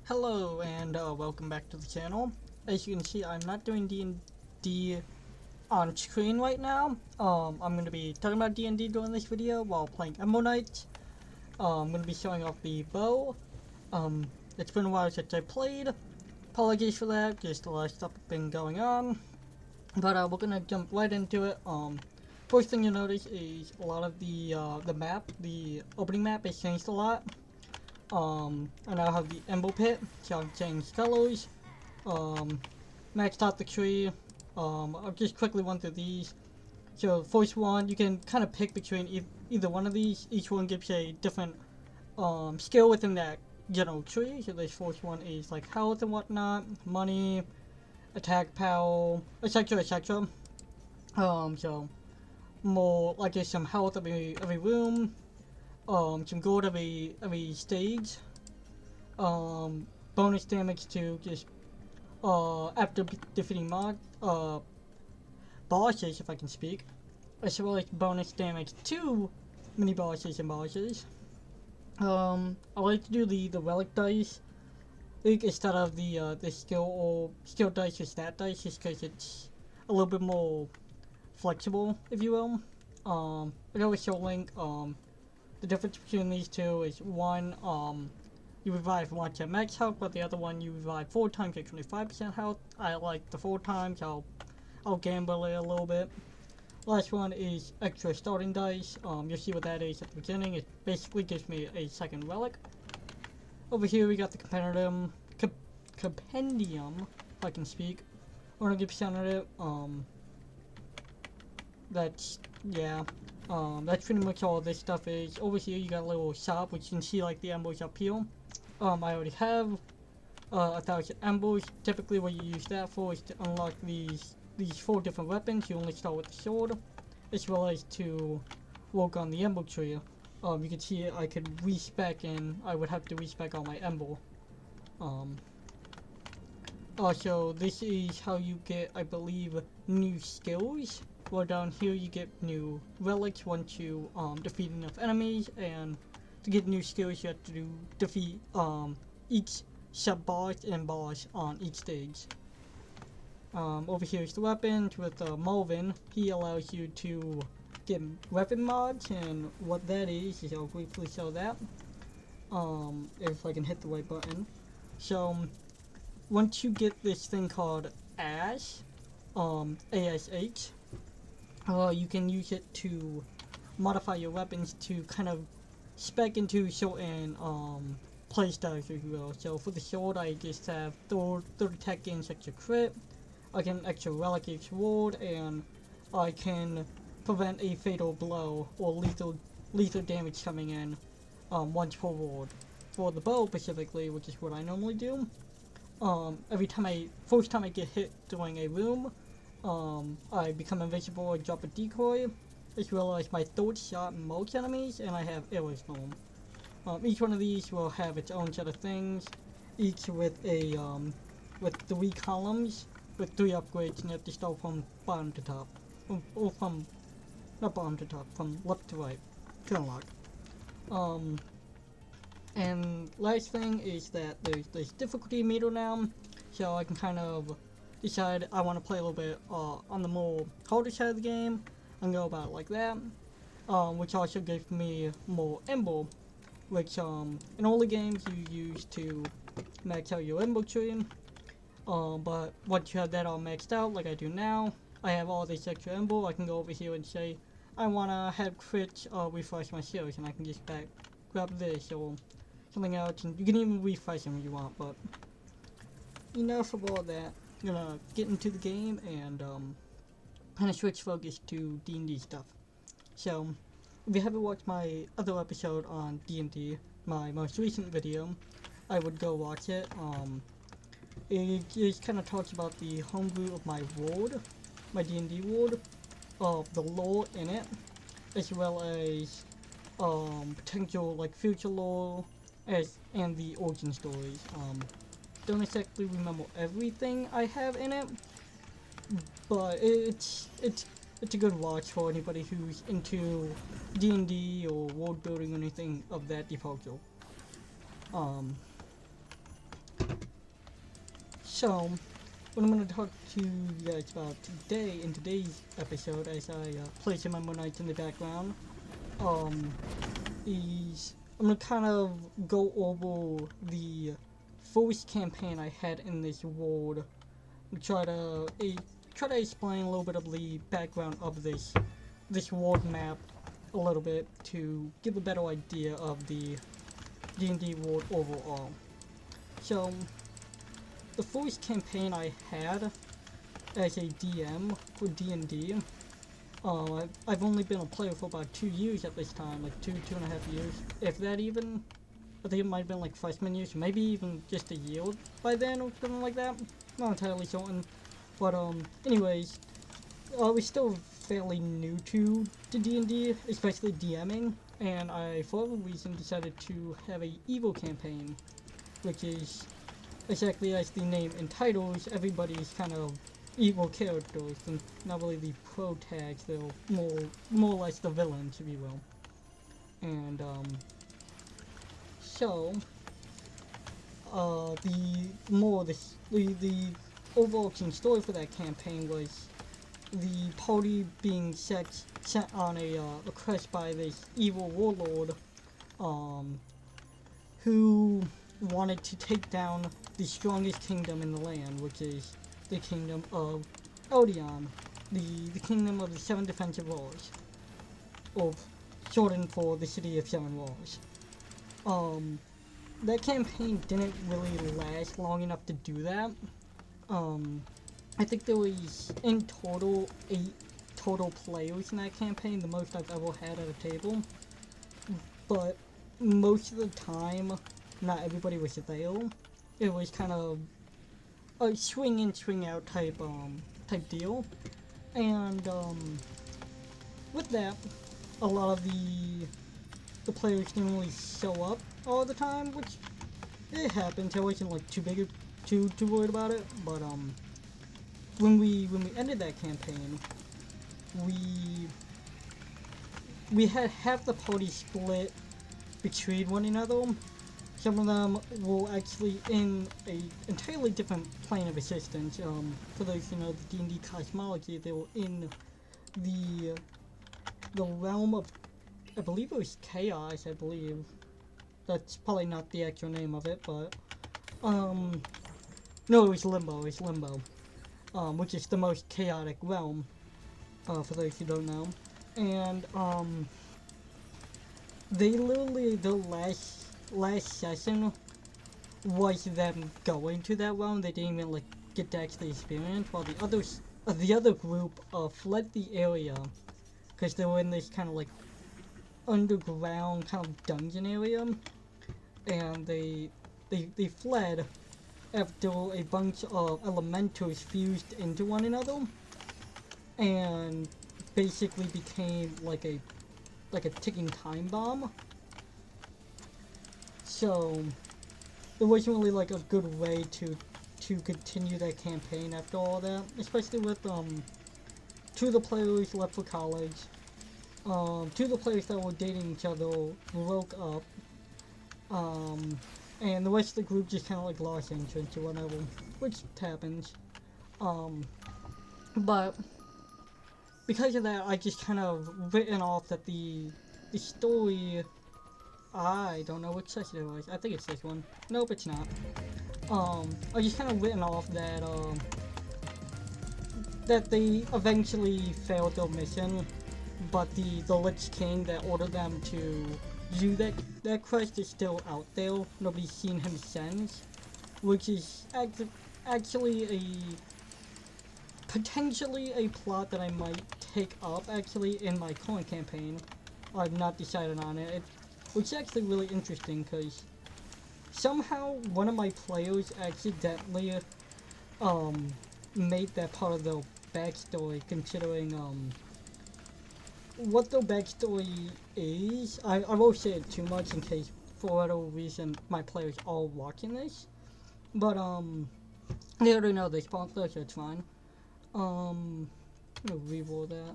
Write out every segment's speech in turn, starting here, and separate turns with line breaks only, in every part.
Hello and welcome back to the channel. As you can see, I'm not doing D&D on screen right now. I'm going to be talking about D&D during this video while playing Ember Knights. I'm going to be showing off the bow. It's been a while since I played. Apologies for that, just a lot of stuff has been going on. But we're going to jump right into it. First thing you'll notice is a lot of the map, the opening map has changed a lot. I now have the Ember Pit, so I've changed colors, maxed out the tree. I'll just quickly run through these. So the first one, you can kind of pick between either one of these. Each one gives a different skill within that general tree. So this first one is like health and whatnot, money, attack power, etc, etc. So more like there's some health every room. Some gold every stage. Bonus damage to just after defeating bosses, if I can speak, as well as bonus damage to mini bosses and bosses. I like to do the relic dice instead of the skill dice or stat dice, just because it's a little bit more flexible, if you will. I always show Link. The difference between these two is one, you revive once at max health, but the other one you revive 4 times at 25% health. I like the 4 times, I'll gamble it a little bit. Last one is extra starting dice. You'll see what that is at the beginning. It basically gives me a second relic. Over here we got the compendium, if I can speak. 100% of it. That's pretty much all this stuff is. Over here you got a little shop, which you can see like the embers up here. I already have 1,000 embers. Typically what you use that for is to unlock these 4 different weapons. You only start with the sword, as well as to work on the ember tree. You can see I could respec, and I would have to respec all my ember. Also, this is how you get, I believe, new skills. Well, down here you get new relics once you defeat enough enemies, and to get new skills you have to defeat each sub-boss and boss on each stage. Over here is the weapons with Mulvin. He allows you to get weapon mods, and what that is I'll briefly show that. If I can hit the right button. So, once you get this thing called Ash, ASH, you can use it to modify your weapons to kind of spec into certain playstyles, if you will. So for the sword, I just have 30 attack gains extra crit, I get an extra relic each ward, and I can prevent a fatal blow or lethal damage coming in once per ward. For the bow specifically, which is what I normally do, first time I get hit during a room, I become invisible and drop a decoy, as well as my third shot most enemies, and I have arrows for them. Each one of these will have its own set of things, each with with 3 columns, with 3 upgrades, and you have to start from bottom to top. Or from, not bottom to top, from left to right, to unlock. And last thing is that there's difficulty meter now, so I can kind of decide I want to play a little bit on the more harder side of the game and go about it like that, which also gives me more ember, which in all the games you use to max out your ember tree. But once you have that all maxed out, like I do now, I have all this extra ember. I can go over here and say I want to have crits refresh my skills, and I can just grab this or something else, and you can even refresh them if you want. But enough of all that. I'm gonna get into the game and kind of switch focus to D&D stuff. So, if you haven't watched my other episode on D&D, my most recent video, I would go watch it. It just kind of talks about the homebrew of my world, my D&D world, the lore in it, as well as potential like future lore, and the origin stories. Don't exactly remember everything I have in it, but it's a good watch for anybody who's into D&D or world building or anything of that default. So, what I'm going to talk to you guys about today, in today's episode, as I play some Ember Knights in the background, is I'm going to kind of go over the first campaign I had in this world, and try to explain a little bit of the background of this world map a little bit to give a better idea of the D&D world overall. So, the first campaign I had as a DM for D&D, I've only been a player for about 2 years at this time, like 2.5 years, if that even. I think it might have been like freshman years, maybe even just a year by then or something like that. Not entirely certain. But anyways, I was still fairly new to D&D, especially DMing, and I, for whatever reason, decided to have a evil campaign, which is exactly as the name entitles, everybody's kind of evil characters, and not really the pro-tags, they're more or less the villains, if you will. And, so, the overarching story for that campaign was the party being sent on a quest by this evil warlord, who wanted to take down the strongest kingdom in the land, which is the kingdom of Eldion, the kingdom of the Seven Defensive Walls, or shortened for the City of Seven Walls. That campaign didn't really last long enough to do that. I think there was, in total, 8 total players in that campaign, the most I've ever had at a table. But most of the time, not everybody was there. It was kind of a swing in, swing out type deal. And, with that, a lot of the players didn't really show up all the time, which it happens. I wasn't like too worried about it. But when we ended that campaign, we had half the party split between one another. Some of them were actually in a entirely different plane of existence. For those who know the D&D cosmology, they were in the realm of, I believe it was chaos. I believe that's probably not the actual name of it, but no, it was limbo. It's limbo, which is the most chaotic realm. For those who don't know, and they literally, the last session was them going to that realm. They didn't even like get to actually experience, while the other group fled the area because they were in this kind of like underground kind of dungeon area, and they fled after a bunch of elementals fused into one another and basically became like a ticking time bomb. So there wasn't really like a good way to continue that campaign after all that, especially with 2 of the players left for college, 2 of the players that were dating each other broke up, and the rest of the group just kind of like lost interest or whatever, which happens. But because of that, I just kind of written off that the story, I don't know which session it was. I think it's this one. Nope, it's not. I just kind of written off that, that they eventually failed their mission, but the Lich King that ordered them to do that quest is still out there. Nobody's seen him since, which is actually potentially a plot that I might take up actually in my current campaign. I've not decided on it. Which is actually really interesting because somehow one of my players accidentally made that part of their backstory, considering what their backstory is. I won't say it too much in case for whatever reason my players are watching this, but they already know this part, so it's fine. I'm gonna reroll that.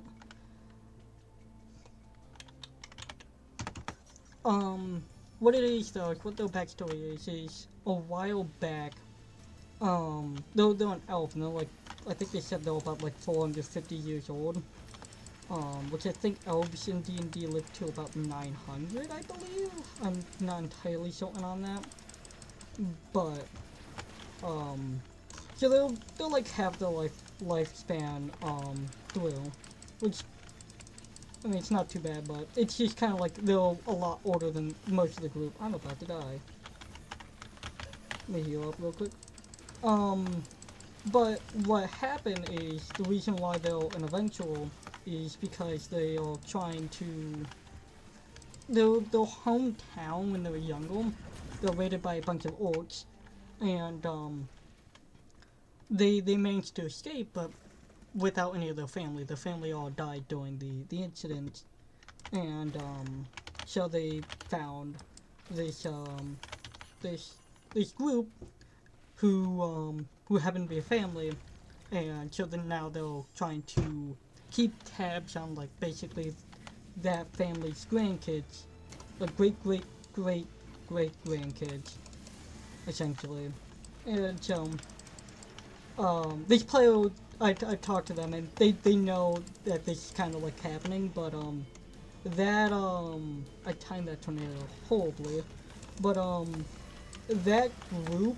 What it is though, what their backstory is a while back, they're an elf, and they're like, I think they said they're about like 450 years old. Which I think elves in D&D live to about 900, I believe. I'm not entirely certain on that, but so they'll like have their lifespan through, which I mean it's not too bad, but it's just kind of like they're a lot older than most of the group. I'm about to die. Let me heal up real quick. But what happened is the reason why they're an eventual is because they are trying to their hometown when they were younger. They're raided by a bunch of orcs, and they managed to escape, but without any of their family. Their family all died during the incident, and so they found this this group who happened to be a family, and so then now they're trying to keep tabs on like basically that family's grandkids, like great grandkids, essentially. And so these players, I talked to them and they know that this is kind of like happening, but that I timed that tornado horribly, but that group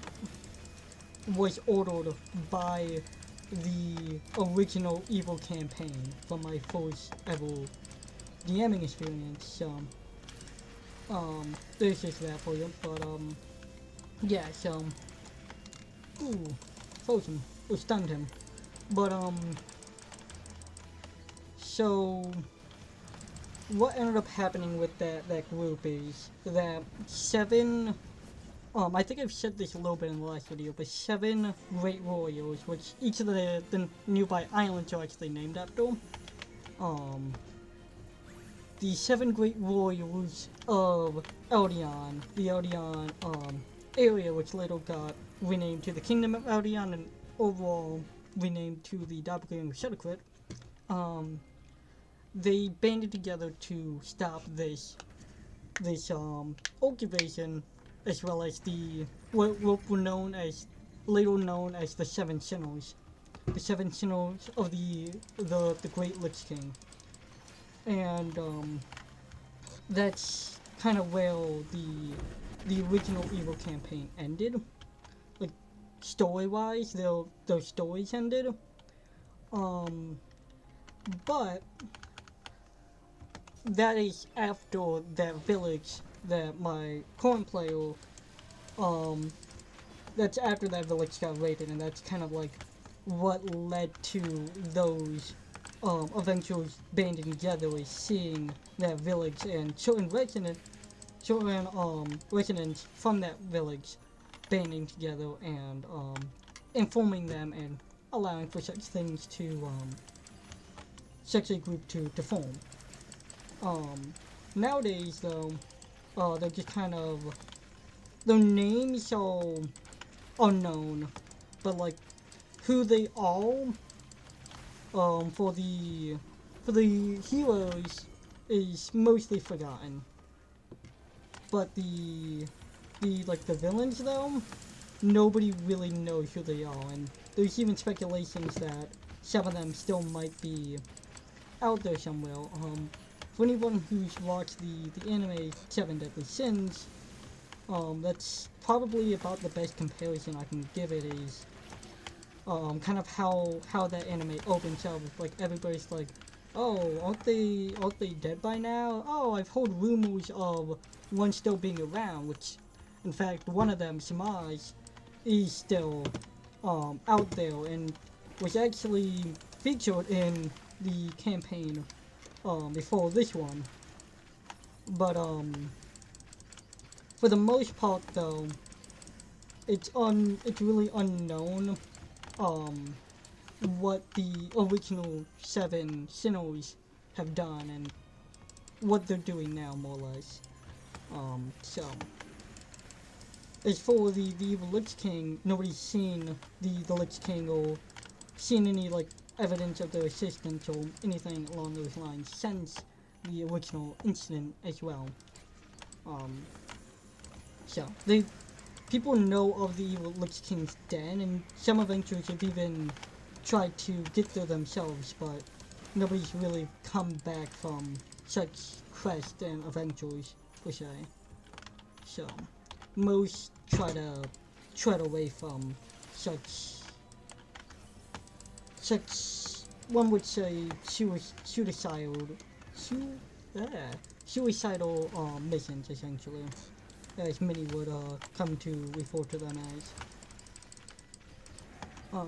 was ordered by the original Evil campaign from my first ever DMing experience, so there's just that for you, but yeah, so ooh, frozen, or stunned him, but so what ended up happening with that group is that 7 I think I've said this a little bit in the last video, but 7 great warriors, which each of the nearby islands are actually named after. The 7 great warriors of Eldion, the Eldion area, which later got renamed to the Kingdom of Eldion and overall renamed to the Doppelganger Shadowcrit. They banded together to stop this orc invasion, as well as what were known as later known as the 7 Sinners, the 7 Sinners of the Great Lich King, and that's kind of where the original Evil campaign ended, like story-wise, their stories ended, but that is after that village that my current player, that's after that village got raided, and that's kind of like what led to those Avengers banding together, is seeing that village and certain residents from that village banding together and informing them and allowing for such things to such a group to form. Nowadays though, they're just kind of, their names are unknown, but like who they are for the heroes is mostly forgotten. But the villains though, nobody really knows who they are, and there's even speculations that some of them still might be out there somewhere. For anyone who's watched the anime 7 Deadly Sins, that's probably about the best comparison I can give it, is kind of how that anime opens up. Like everybody's like, oh, aren't they dead by now? Oh, I've heard rumors of one still being around, which in fact one of them, Samaj, is still out there and was actually featured in the campaign before this one. But for the most part though, it's really unknown what the original 7 Sinners have done and what they're doing now, more or less. So as for the evil Lich King, nobody's seen the Lich King or seen any like evidence of their assistance or anything along those lines since the original incident as well. So people know of the evil Lich King's den, and some adventurers have even tried to get there themselves, but nobody's really come back from such quests and adventures, per se. So, most try to tread away from such, one would say, suicidal missions, essentially, as many would come to refer to them as.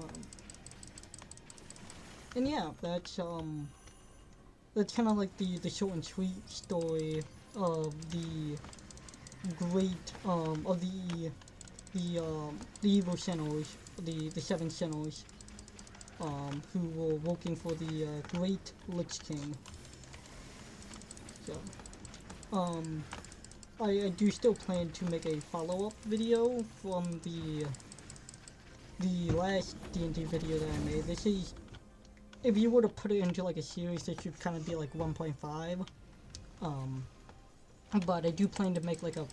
And yeah, that's kind of like the short and sweet story of the great of the evil sinners, the seven sinners, who were working for the great Lich King. So, I do still plan to make a follow-up video from the last D&D video that I made. This is, if you were to put it into like a series, this should kind of be like 1.5. But I do plan to make like a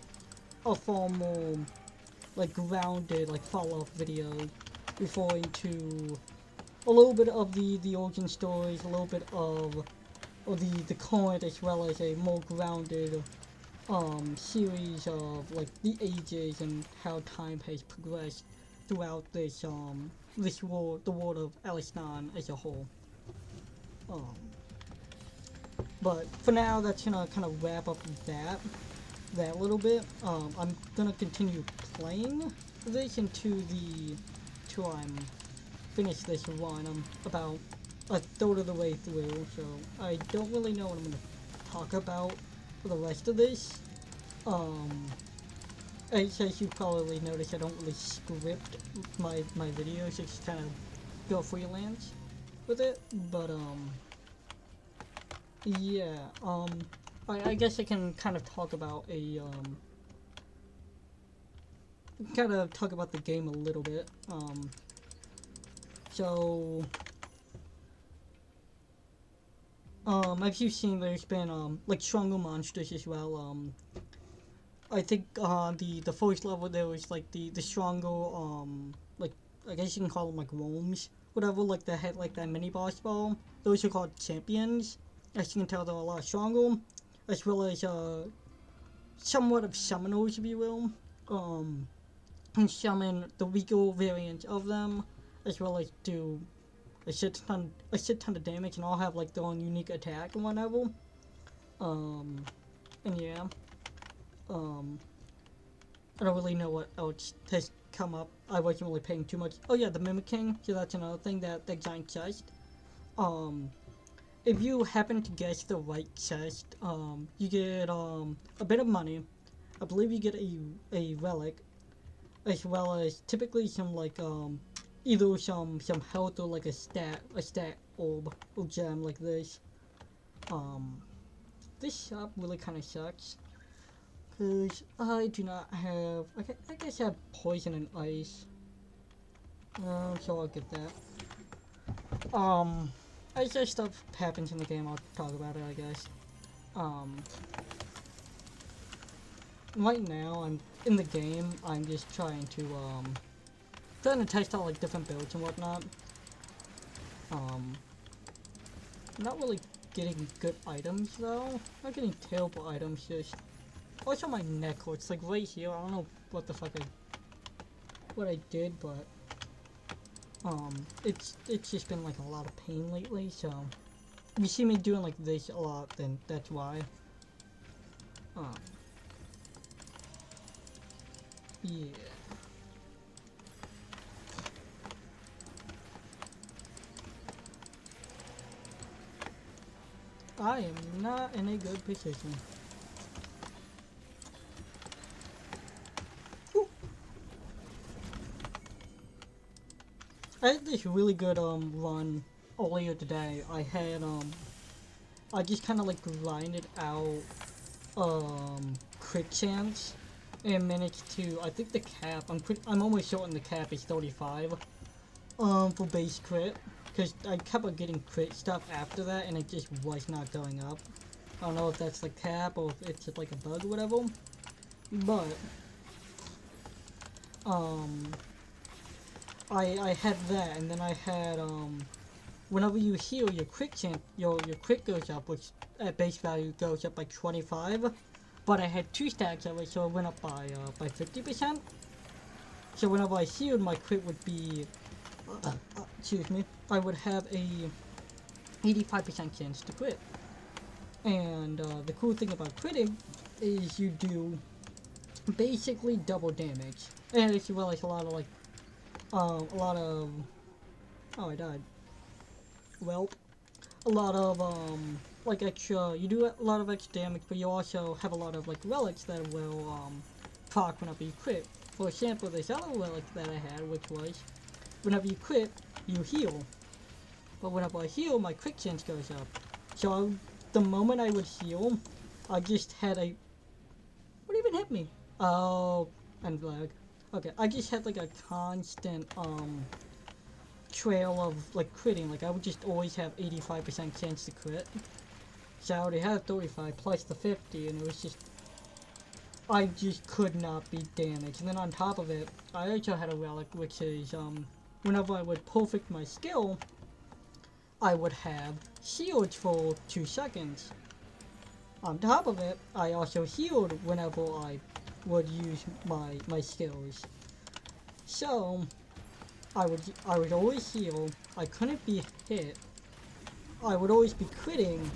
formal, like grounded, like follow-up video, referring to a little bit of the origin stories, a little bit of the current, as well as a more grounded series of like the ages and how time has progressed throughout this world, the world of Alistan as a whole. But for now, that's gonna kind of wrap up that little bit. I'm gonna continue playing this until I'm finished this run. I'm about a third of the way through, so I don't really know what I'm gonna talk about for the rest of this. As you probably noticed, I don't really script my videos, just kind of go freelance with it, but yeah, I guess I can kind of talk about the game a little bit. So, as you've seen, there's been, like, stronger monsters as well. I think, the first level there was, like, the stronger, like, I guess you can call them, like, worms, whatever, like, that had, like, that mini-boss ball. Those are called champions. As you can tell, they're a lot stronger, as well as, somewhat of summoners, if you will. And summon the weaker variants of them, as well as do a shit ton of damage, and all have like their own unique attack and whatever. And yeah, I don't really know what else has come up. I wasn't really paying too much. Oh yeah, the Mimicking. So that's another thing, that giant chest. If you happen to guess the right chest, you get a bit of money. I believe you get a relic, as well as typically some like either some health or like a stat orb or gem like this. This shop really kind of sucks, cause I do not have. I guess I have poison and ice. So I'll get that. As that stuff happens in the game, I'll talk about it, I guess. Right now, I'm in the game. I'm just trying to test out like different builds and whatnot. Not really getting good items though. Not getting terrible items. Just also my neck hurts. Like right here. I don't know what the fuck I did, but it's just been like a lot of pain lately. So if you see me doing like this a lot, then that's why. Yeah. I am not in a good position. Whew. I had this really good run earlier today. I had I just kind of like grinded out crit chance and managed to, I think the cap, I'm almost certain the cap is 35 for base crit, because I kept on getting crit stuff after that and it just was not going up. I don't know if that's the cap or if it's just like a bug or whatever, but um, I had that, and then I had, whenever you heal, your your crit goes up, which at base value goes up by 25. But I had 2 stacks of it, so it went up by 50%. So whenever I healed, my crit would be, excuse me, I would have a 85% chance to crit. And the cool thing about critting is you do basically double damage. And as you realize, a lot of oh, I died. Well, a lot of like extra, you do a lot of extra damage, but you also have a lot of like relics that will proc whenever you crit. For example, this other relic that I had, which was whenever you crit, you heal. But whenever I heal, my crit chance goes up. So the moment I would heal, I just had a, what even hit me? Oh, and lag. Okay, I just had like a constant trail of like critting. Like I would just always have 85% chance to crit. So I already had 35 plus the 50, and it was just, I just could not be damaged. And then on top of it, I also had a relic, which is whenever I would perfect my skill, I would have shields for 2 seconds. On top of it, I also healed whenever I would use my skills. So I would always heal. I couldn't be hit. I would always be critting.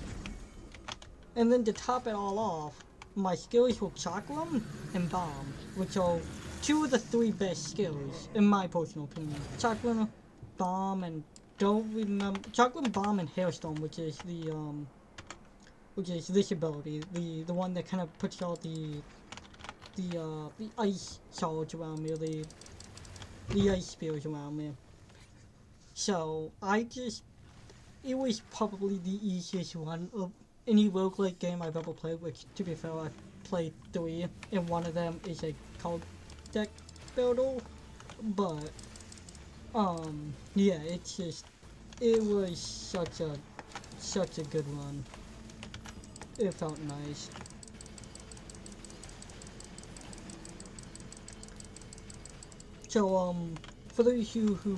And then to top it all off, my skills were Chakram and Bomb, which are 2 of the 3 best skills, in my personal opinion. Chakram, Bomb, and don't remember Chakram, Bomb, and Hailstorm, which is this ability, the one that kind of puts all the ice shards around me, or the ice spears around me. So it was probably the easiest one of any roguelike game I've ever played, which, to be fair, I've played 3, and one of them is a card deck builder, but, yeah, it was such a good run. It felt nice. So, for those of you who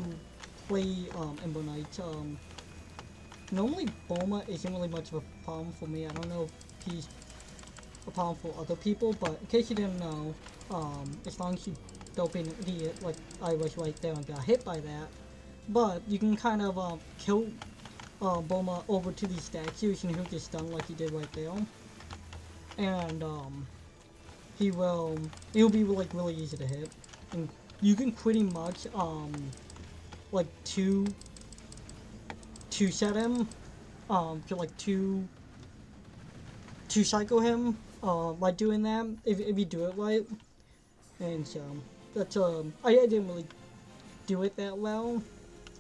play, Ember Knights, normally Boma isn't really much of a problem for me. I don't know if he's a problem for other people, but in case you didn't know, as long as you don't be an idiot like I was right there and got hit by that, but you can kind of kill Boma over to these statues and he'll get stunned like he did right there, and he'll be like really easy to hit, and you can pretty much like two set him, to like two cycle him, by doing that, if you do it right. And so, that's, I didn't really do it that well.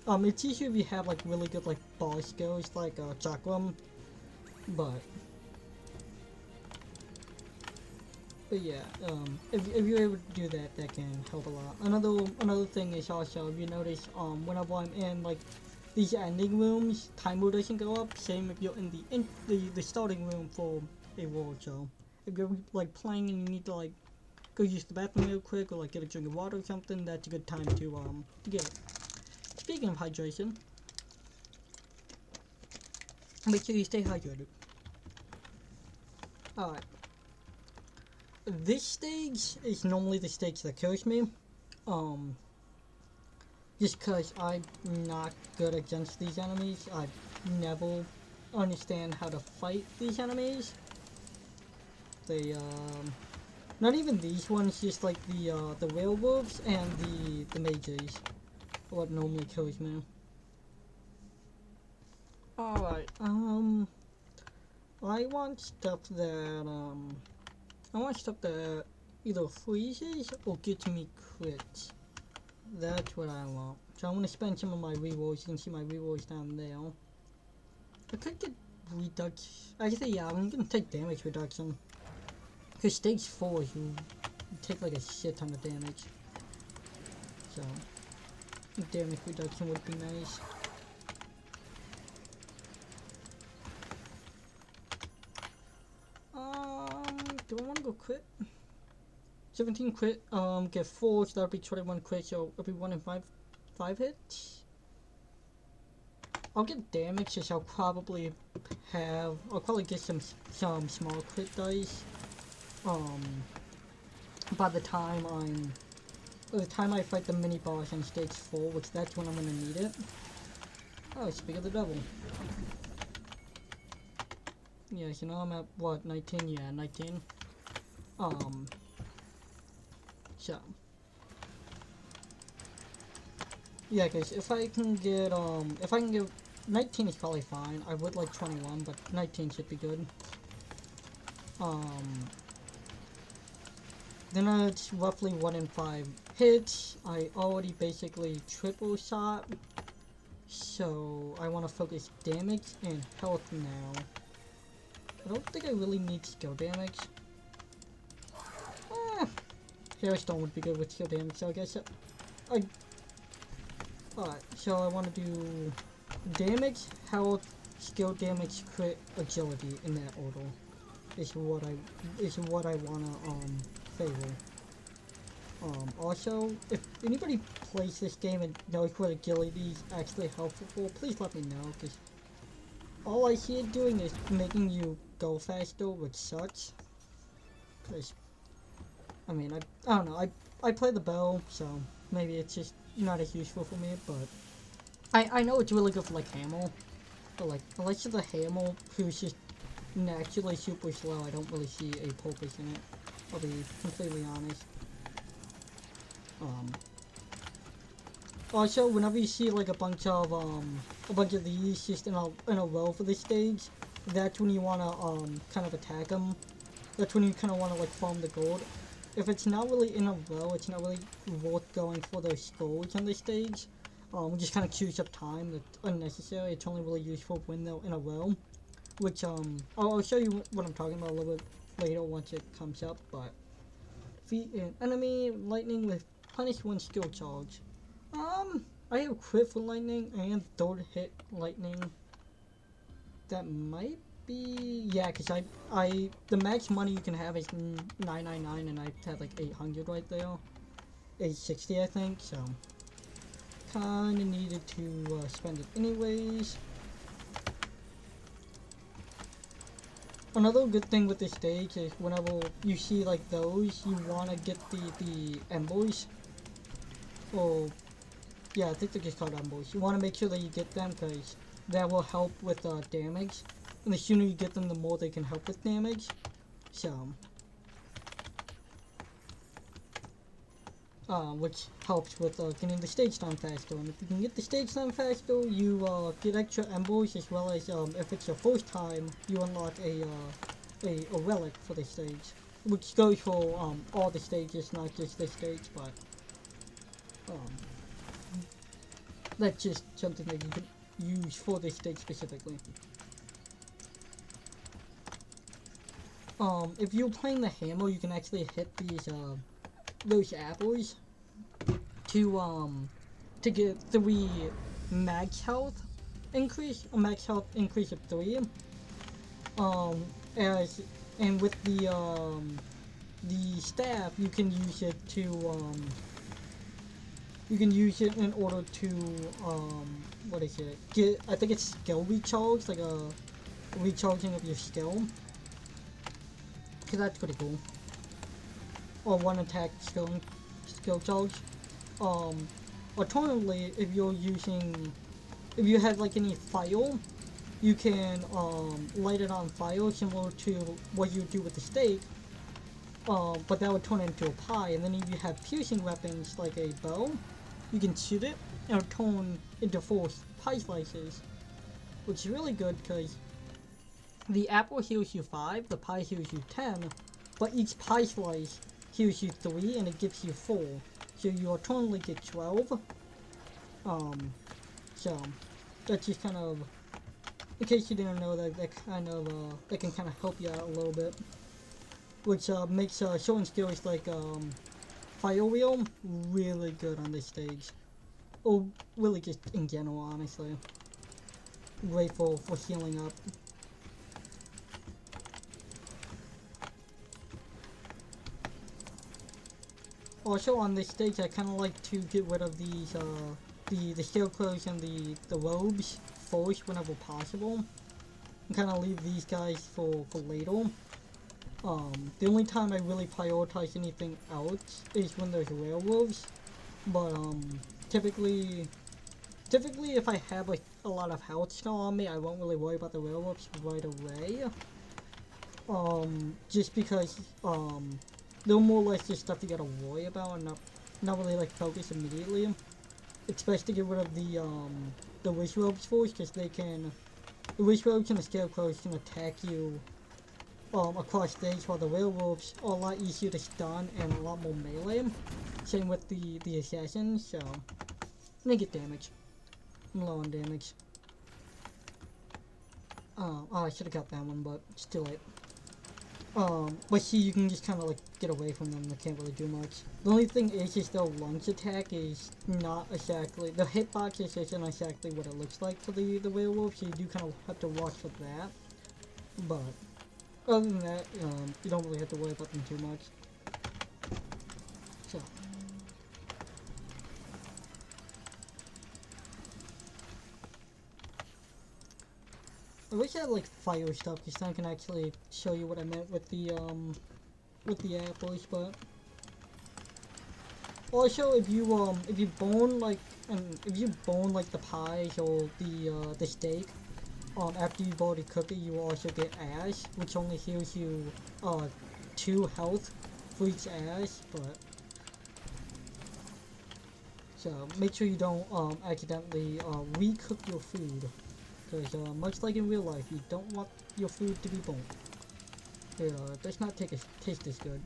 It's easier if you have, like, really good, like, boss skills, like, Chakram, but yeah, if you're able to do that, that can help a lot. Another thing is also, if you notice, whenever I'm in, like, these ending rooms, timer doesn't go up. Same if you're in the starting room for a world. So if you're like playing and you need to like go use the bathroom real quick, or like get a drink of water or something, that's a good time to get it. Speaking of hydration, make sure you stay hydrated. Alright. This stage is normally the stage that kills me. Just because I'm not good against these enemies. I never understand how to fight these enemies. They, not even these ones, just like the werewolves and the mages. What normally kills me. Alright, I want stuff that either freezes or gets me crits. That's what I want. So I'm gonna spend some of my rerolls. You can see my rerolls down there. I could get reduction. Actually, yeah, I'm gonna take damage reduction. Because stage 4, you take like a shit ton of damage. So, damage reduction would be nice. Do I want to go quit? 17 crit, get 4, so that would be 21 crit, so it'll be 1 in 5 hits. I'll get damage, since I'll probably get some small crit dice, by the time I fight the mini boss on stage 4, which that's when I'm gonna need it. Oh, speak of the devil. Yeah, so now I'm at, what, 19? Yeah, 19. So. Yeah, because if I can get, 19 is probably fine. I would like 21, but 19 should be good. Then it's roughly 1 in 5 hits. I already basically triple shot. So, I want to focus damage and health now. I don't think I really need skill damage. Hailstone would be good with skill damage, so I guess alright, so I want to do damage, health, skill damage, crit, agility in that order. Is what I wanna favor. Also, if anybody plays this game and knows what agility is actually helpful for, please let me know, because all I see it doing is making you go faster, which sucks. Because, I mean, I don't know, I play the bow, so maybe it's just not as useful for me, but I know it's really good for, like, hammer, but, like, unless you're the hammer who's just naturally super slow, I don't really see a purpose in it, I'll be completely honest. Also, whenever you see, like, a bunch of these just in a row for this stage, that's when you wanna, kind of attack them. That's when you kind of want to, like, farm the gold. If it's not really in a row, it's not really worth going for those skulls on this stage. Just kind of chews up time. That's unnecessary. It's only really useful when they're in a row. Which, I'll show you what I'm talking about a little bit later once it comes up, but defeat an enemy, lightning with punish one skill charge. I have crit for lightning and third hit lightning. That might be, yeah, because the max money you can have is 999 and I had like 800 right there. 860 I think, so kinda needed to spend it anyways. Another good thing with this stage is whenever you see like those, you want to get the embers. Or, yeah, I think they're just called embers. You want to make sure that you get them because that will help with damage. And the sooner you get them, the more they can help with damage. So, which helps with getting the stage done faster. And if you can get the stage done faster, you get extra embers, as well as if it's your first time, you unlock a relic for the stage, which goes for all the stages, not just this stage. But that's just something that you can use for this stage specifically. If you're playing the hammer, you can actually hit these those apples to get 3 max health increase, a max health increase of 3. And with the staff, you can use it to in order to what is it? Get, I think it's skill recharge, like a recharging of your skill. Cause that's pretty cool. Or one attack skill charge. Alternatively, if you have like any fire, you can light it on fire, similar to what you do with the steak. But that would turn into a pie. And then if you have piercing weapons like a bow, you can shoot it and it'll turn into 4 pie slices, which is really good because the apple heals you 5, the pie heals you 10, but each pie slice heals you 3 and it gives you 4. So you eternally get 12. So that's just kind of, in case you didn't know, that can kind of help you out a little bit. Which makes certain skills like Fire Wheel really good on this stage. Or really just in general, honestly. Great for healing up. Also on this stage, I kind of like to get rid of these, the scarecrows and the robes first whenever possible. And kind of leave these guys for later. The only time I really prioritize anything else is when there's werewolves. But, typically if I have, like, a lot of health still on me, I won't really worry about the werewolves right away. Just because, they're more or less just stuff you gotta worry about and not really, like, focus immediately. Especially to get rid of the wish robes first, because the wish robes and the scarecrows can attack you, across stage, while the werewolves are a lot easier to stun and a lot more melee. Same with the assassins, so they get damage. I'm low on damage. Oh, I should have got that one, but it's too late. But see, you can just kind of like get away from them. They can't really do much. The only thing is their lunge attack is not exactly, the hitbox isn't exactly what it looks like for the werewolf, so you do kind of have to watch for that. But other than that, you don't really have to worry about them too much. So. I wish I had like fire stuff, because then I can actually show you what I meant with the apples, but also if you burn like the pies or the steak, after you've already cooked it, you will also get ash, which only heals you 2 health for each ash, but so make sure you don't accidentally recook your food. Because, much like in real life, you don't want your food to be burnt. It does not taste as good.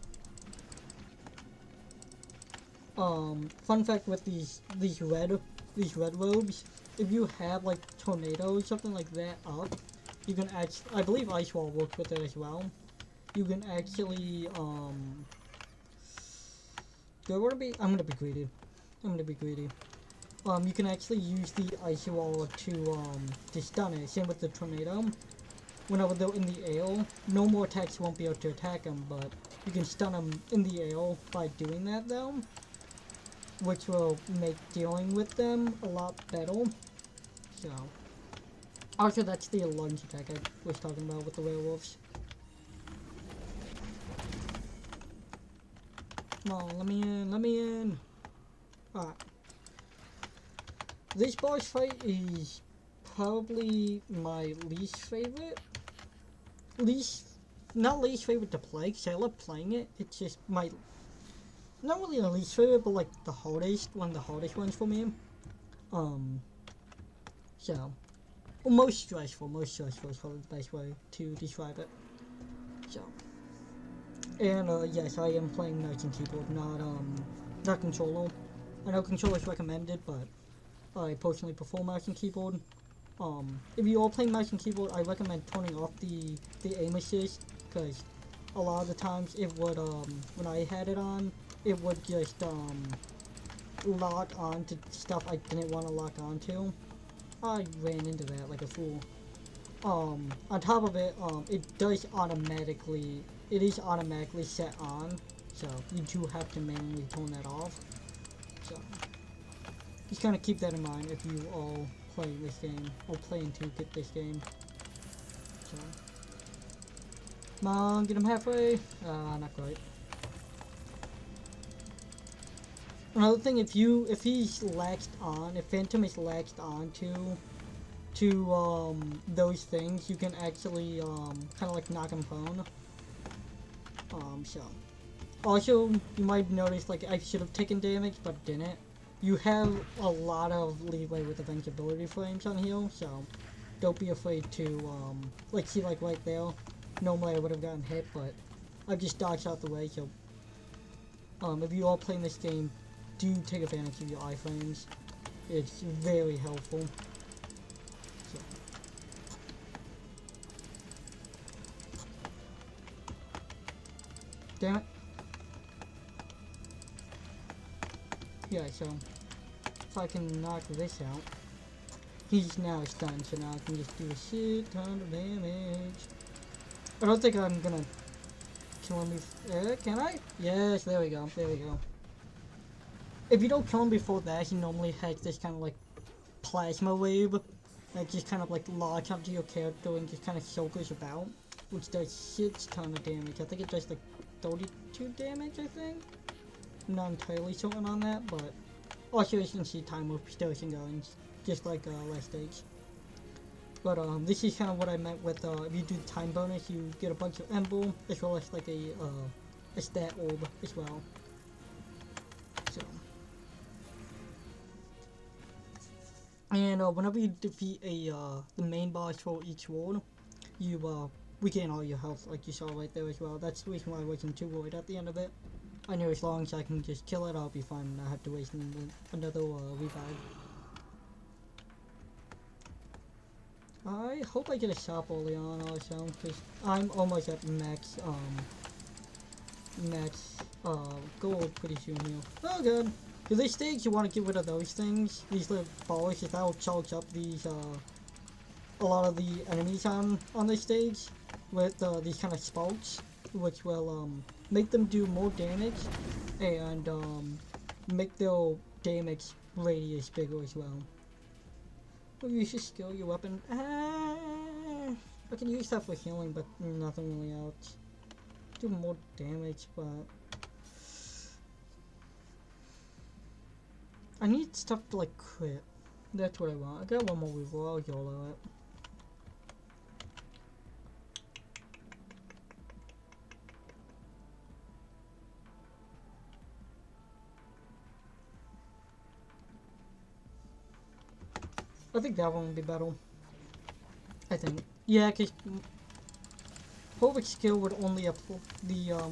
Fun fact with these red robes, if you have like tornadoes, something like that up, you can actually, I believe Ice Wall works with it as well. You can actually, I'm gonna be greedy. You can actually use the ice wall to stun it. Same with the tornado. Whenever they're in the air, no more attacks won't be able to attack them, but you can stun them in the air by doing that though, which will make dealing with them a lot better. So, also that's the lunge attack I was talking about with the werewolves. Come on, let me in. Alright. This boss fight is probably my least favorite. Not least favorite to play, because I love playing it. It's just my, not really the least favorite, but like the hardest, one of the hardest ones for me. So, well, most stressful is probably the best way to describe it. So, and yes, I am playing mouse and keyboard, not controller. I know controller is recommended, but I personally prefer mouse and keyboard. If you are playing mouse and keyboard, I recommend turning off the aim assist, because a lot of the times it would, when I had it on, it would just, lock on to stuff I didn't want to lock onto. I ran into that like a fool. On top of it, it is automatically set on, so you do have to manually turn that off. So, just kind of keep that in mind if you all play this game, or plan to get this game. So, come on, get him halfway. Not quite. Another thing, if he's latched on, if Phantom is latched on to those things, you can actually kind of like knock him prone. So. Also, you might notice like I should have taken damage, but didn't. You have a lot of leeway with invincibility frames on here, so don't be afraid to, like, see, like, right there. Normally I would have gotten hit, but I just dodged out the way, so, if you are playing this game, do take advantage of your iframes. It's very helpful. So. Damn it. Yeah, so if I can knock this out, he's now stunned, so now I can just do a shit ton of damage. I don't think I'm gonna kill him. Can I? Yes, there we go. if you don't kill him before that, he normally has this kind of like plasma wave that just kind of like locks onto your character and just kind of circles about, which does shit ton of damage. I think it does like 32 damage, I think. I'm not entirely certain on that, but also you can see time with pistols and guns, just like last stage. But this is kind of what I meant with if you do the time bonus, you get a bunch of ember as well as like a stat orb as well. So, and whenever you defeat the main boss for each world, you regain all your health, like you saw right there as well. That's the reason why I wasn't too worried at the end of it. I knew as long as I can just kill it, I'll be fine and I have to waste another revive. I hope I get a shop early on also, because I'm almost at max gold pretty soon here. Oh good! For this stage you want to get rid of those things, these little balls, because that will charge up these a lot of the enemies on this stage with these kind of sparks, which will make them do more damage and make their damage radius bigger as well. You should skill your weapon. I can use that for healing, but nothing really else. Do more damage, but I need stuff to like crit. That's what I want. I got one more reroll. I'll YOLO it. I think that one would be better. I think. Yeah, because perfect skill would only apply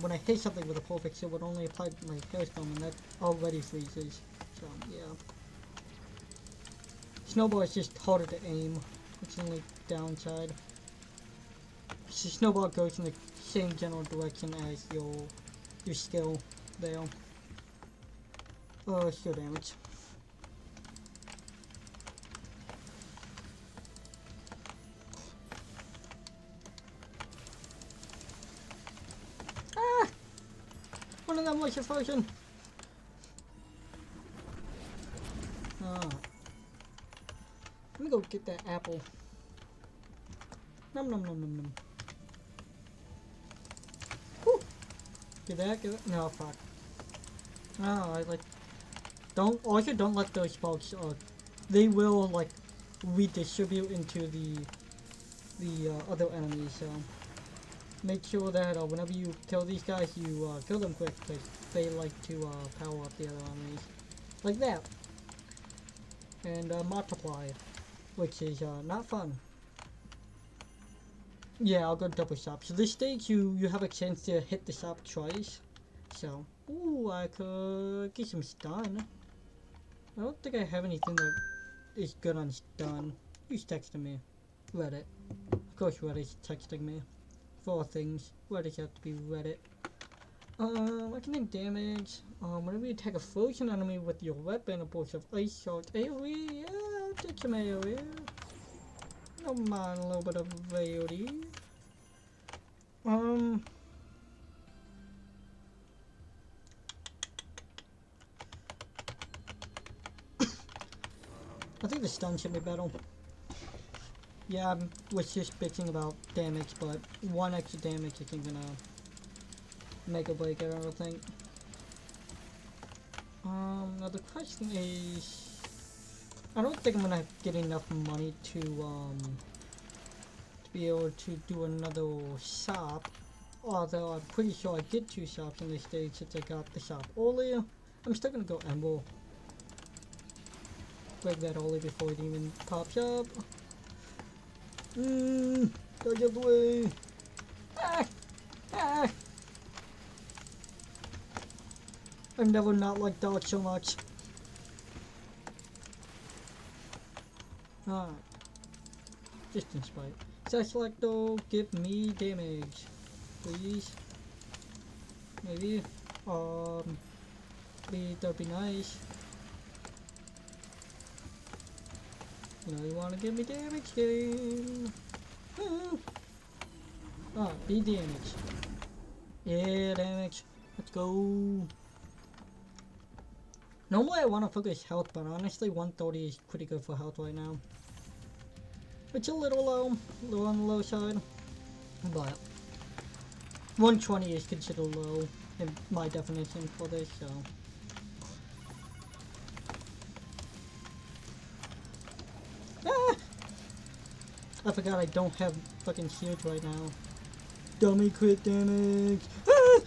when I hit something with a perfect skill would only apply to my hailstone, and that already freezes. So yeah. Snowball is just harder to aim, which is the only downside. So snowball goes in the same general direction as your skill there. Skill damage. One of them was your version. Let me go get that apple. Nom nom nom nom nom. Woo! Get that, get that. No, fuck. Oh, I like. Also don't let those sparks, they will, like, redistribute into the other enemies, so. Make sure that whenever you kill these guys, you kill them quick, because they like to power up the other enemies. Like that. And multiply, which is not fun. Yeah, I'll go double shop. So this stage, you have a chance to hit the shop twice. So, ooh, I could get some stun. I don't think I have anything that is good on stun. Who's texting me? Reddit. Of course Reddit's texting me. 4 things. Reddit has to be Reddit. I can take damage. Whenever you attack a frozen enemy with your weapon, a burst of ice shards. AoE, yeah, I'll take some AoE. Don't mind a little bit of AoE. I think the stun should be better. Yeah, I was just bitching about damage, but 1 extra damage isn't gonna make or break it, I don't think. Now the question is, I don't think I'm gonna get enough money to be able to do another shop. Although I'm pretty sure I did 2 shops in this stage since I got the shop earlier. I'm still gonna go Ember. Break that early before it even pops up. Gotta get away. I've never not liked dodge so much. Alright. Distance spike. Set selector, give me damage. Please. Maybe. That'd be nice. You know you wanna give me damage, game. Be damage. Yeah, damage. Let's go. Normally I want to focus health, but honestly 130 is pretty good for health right now. It's a little low on the low side, but 120 is considered low in my definition for this, so. Ah! I forgot I don't have fucking shields right now. Dummy crit damage! Ah!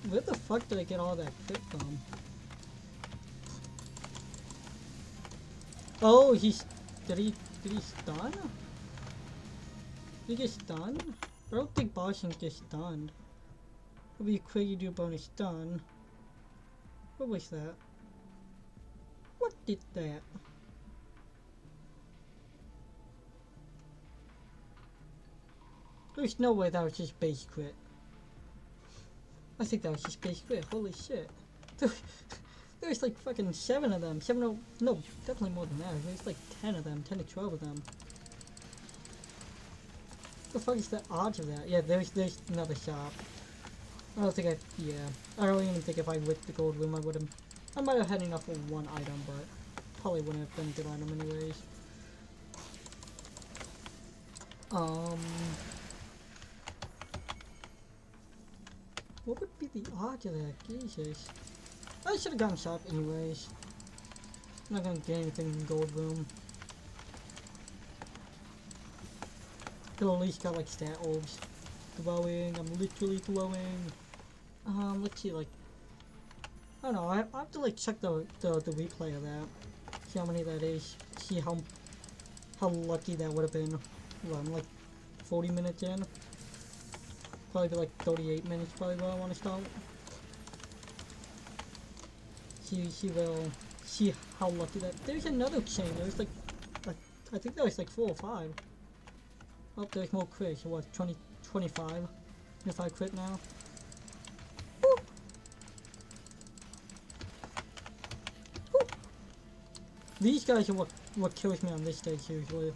Where the fuck did I get all that crit from? Oh, did he stun? Did he get stunned? I don't think Boston gets stunned. It'll be quick, you do bonus stun. What was that? What did that? There's no way that was just base crit. I think that was just base crit, holy shit. There's like fucking 7 of them. No, definitely more than that. There's like 10 of them, 10 to 12 of them. What the fuck is the odds of that? Yeah, there's another shop. I don't even think if I whipped the gold room I might have had enough for one item, but probably wouldn't have been a good item anyways. What would be the odds of that? Jesus. I should have gone shop anyways. I'm not gonna get anything in gold room. Could at least got like stat orbs. Glowing, I'm literally glowing. Let's see, like, I don't know, I have to like check the replay of that. See how many that is. See how lucky that would have been. Well, I'm like 40 minutes in. Probably be like 38 minutes probably where I want to start. See how lucky that. There's another chain. There's like, I think there was like 4 or 5. Oh, there's more crits. So what, 25? If I crit now. Woo. Woo. These guys are what kills me on this stage usually.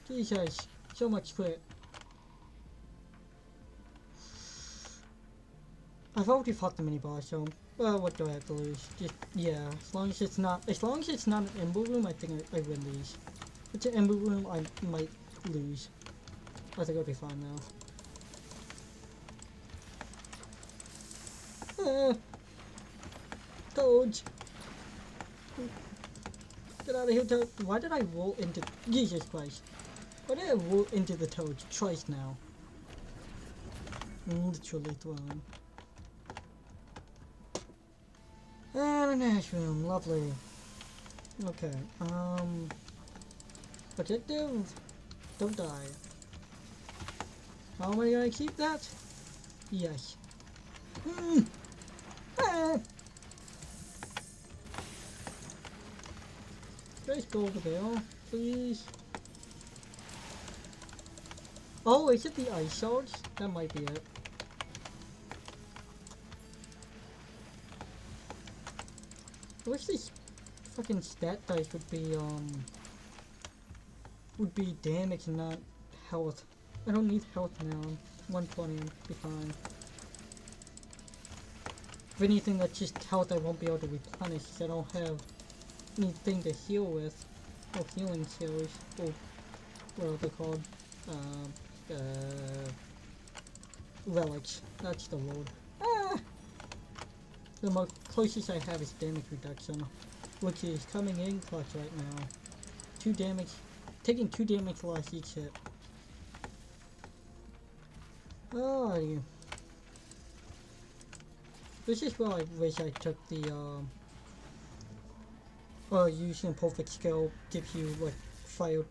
These guys, so much crit. I've already fought the mini boss, so what do I have to lose? Just yeah, as long as it's not an Ember room, I think I win these. If it's an Ember room, I might lose. I think I'll be fine now. Toads! Get out of here, Toad! Why did I roll into Jesus Christ? Why did I roll into the Toads twice now? Literally thrown. And an ash room, lovely. Okay, objective, don't die. How am I gonna keep that? Yes. Ah. Let's go over there, please. Oh, is it the ice shards? That might be it. I wish these fucking stat dice would be damage and not health. I don't need health now. 120, be fine. If anything, that's just health I won't be able to replenish because I don't have anything to heal with. Oh, healing skills. Oh, what are they called? Relics. That's the word. Ah! The most closest I have is damage reduction, which is coming in clutch right now. 2 damage, taking 2 damage loss each hit. Alrighty. This is where I wish I took the using perfect skill gives you like fire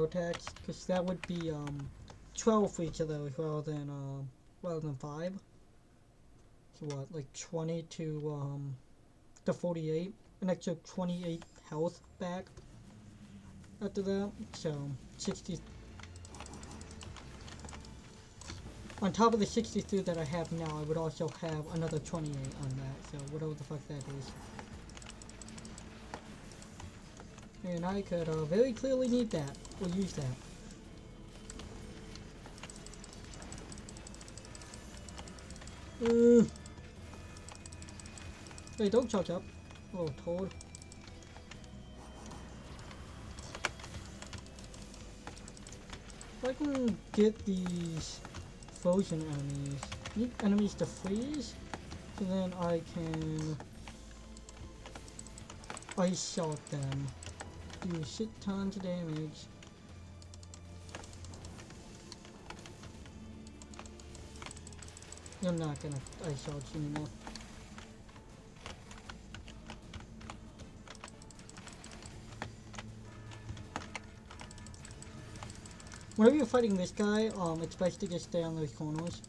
attacks, because that would be 12 for each of those rather than 5. So what, like 20 to 48, an extra 28 health back after that, so 60. On top of the 63 that I have now, I would also have another 28 on that, so whatever the fuck that is. And I could very clearly need that, or use that. Hey, don't charge up. Oh, Toad. If I can get these frozen enemies, need enemies to freeze, so then I can ice shot them, do shit tons of damage. I'm not gonna ice shot you anymore. Whenever you're fighting this guy, it's best to just stay on those corners.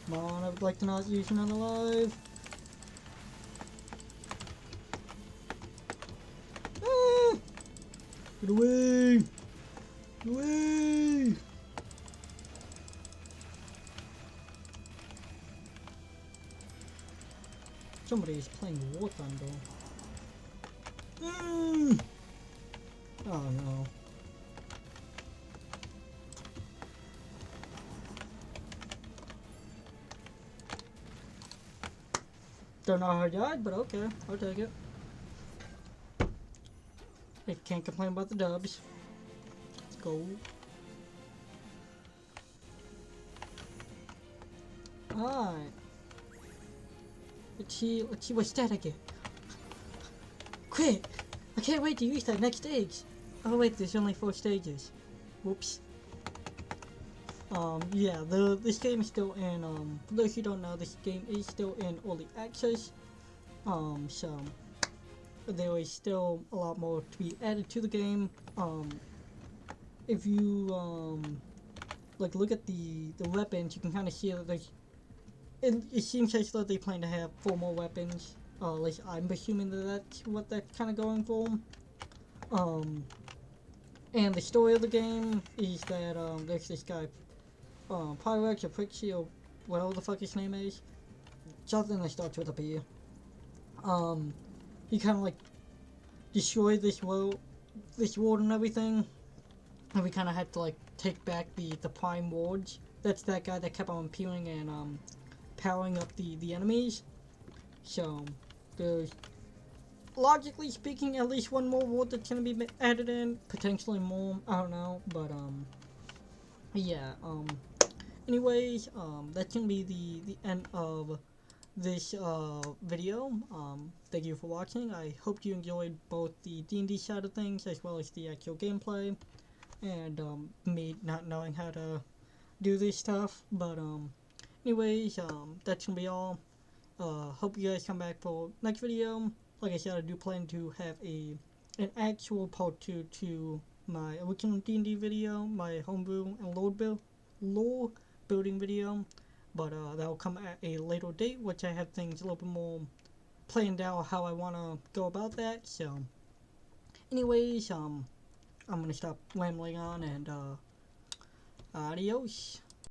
Come on, I would like to not use another life. Ah! Get away! Get away! Somebody is playing War Thunder. Oh no. Don't know how I died, but okay, I'll take it. I can't complain about the dubs. Let's go. Alright. Let's see what's that again. Quick! I can't wait to use that next stage. Oh wait, there's only 4 stages. Whoops. Yeah, this game is still in, for those who don't know, this game is still in early access. So there is still a lot more to be added to the game. If you, like look at the weapons, you can kind of see that there's, it seems as though they plan to have 4 more weapons. At least I'm assuming that that's what they're kind of going for. And the story of the game is that, there's this guy, Pyrex or Prixie or whatever the fuck his name is. Something that starts with a P. He kind of like destroyed this world and everything. And we kind of had to like take back the Prime Wards. That's that guy that kept on appearing and powering up the enemies. So there's, logically speaking, at least 1 more ward that's gonna be added in. Potentially more, I don't know, but yeah. Anyways, that's gonna be the end of this video. Thank you for watching. I hope you enjoyed both the D&D side of things as well as the actual gameplay and me not knowing how to do this stuff. But anyways, that's gonna be all. Hope you guys come back for next video. Like I said, I do plan to have an actual part 2 to my original D&D video, my homebrew and lore building video, but that will come at a later date, which I have things a little bit more planned out how I want to go about that. So anyways, I'm gonna stop rambling on and adios.